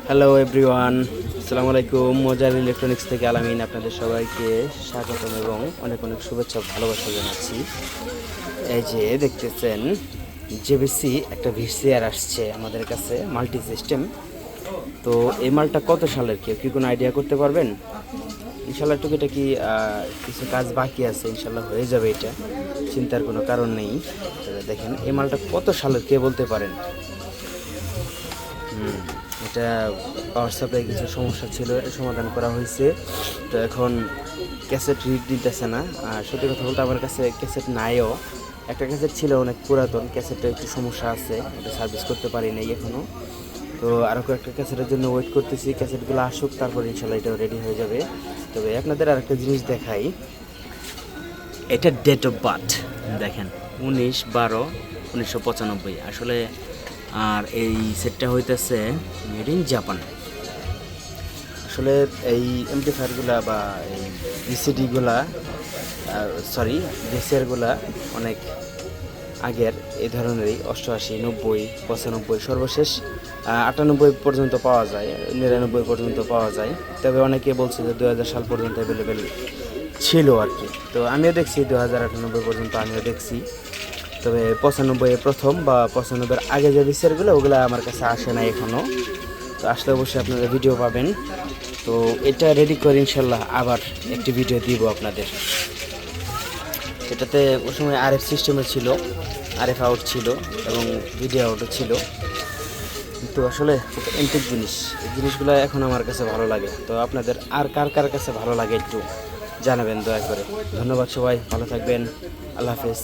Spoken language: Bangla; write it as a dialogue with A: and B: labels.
A: হ্যালো এভরিওয়ান, আসসালামু আলাইকুম। মজার ইলেকট্রনিক্স থেকে আলামিন আপনাদের সবাইকে স্বাগতম এবং অনেক অনেক শুভেচ্ছা ভালোবাসা জানাচ্ছি। এই যে দেখতেছেন জেবিসি একটা ভিসিআর আসছে আমাদের কাছে, মাল্টি সিস্টেম। তো এই মালটা কত সালের, কেউ কি কোনো আইডিয়া করতে পারবেন? ইনশাল্লাহ টুকিটাকি কিছু কাজ বাকি আছে, ইনশাল্লাহ হয়ে যাবে, এটা চিন্তার কোনো কারণ নেই। তবে দেখেন এই মালটা কত সালের, কে বলতে পারেন? এটা পাওয়ার সাপ্লাই কিছু সমস্যা ছিল, এটা সমাধান করা হয়েছে। তো এখন ক্যাসেট রিড দিতেছে না। আর সত্যি কথা বলতে আমার কাছে ক্যাসেট নাইও, একটা ক্যাসেট ছিল অনেক পুরাতন, ক্যাসেটটা একটু সমস্যা আছে, এটা সার্ভিস করতে পারি নাই এখনও। তো আরও কয়েকটা ক্যাসেটের জন্য ওয়েট করতেছি, ক্যাসেটগুলো আসুক, তারপর ইনশাল্লাহ এটাও রেডি হয়ে যাবে। তবে আপনাদের আরেকটা জিনিস দেখাই, এটা ডেট অফ বার্থ দেখেন 19/12/1995 আসলে। আর এই সেটটা হইতেছে মেড ইন জাপান। আসলে এই এমপ্লিফায়ারগুলা বা এই ভিসিডিগুলা, সরি ভিসিআরগুলা অনেক আগের, এই ধরনেরই 88, 90, 95, সর্বশেষ 98 পর্যন্ত পাওয়া যায়, 99 পর্যন্ত পাওয়া যায়। তবে অনেকে বলছে যে 2000 সাল পর্যন্ত অ্যাভেলেবেল ছিল আর কি। তো আমিও দেখছি 2098 পর্যন্ত, আমিও দেখছি। তবে 95 প্রথম বা 95 আগে যে ভিসিআরগুলো, ওগুলো আমার কাছে আসে না এখনও। তো আসলে অবশ্যই আপনারা ভিডিও পাবেন। তো এটা রেডি করে ইনশাল্লাহ আবার একটি ভিডিও দিব আপনাদের। এটাতে ওই সময় আরএফ সিস্টেমে ছিল, আরএফ আউট ছিল এবং ভিডিও আউটও ছিল। কিন্তু আসলে এন্টিক জিনিস, এই জিনিসগুলো এখন আমার কাছে ভালো লাগে। তো আপনাদের আর কার কার কাছে ভালো লাগে একটু জানাবেন দয়া করে। ধন্যবাদ, সবাই ভালো থাকবেন, আল্লাহ হাফেজ।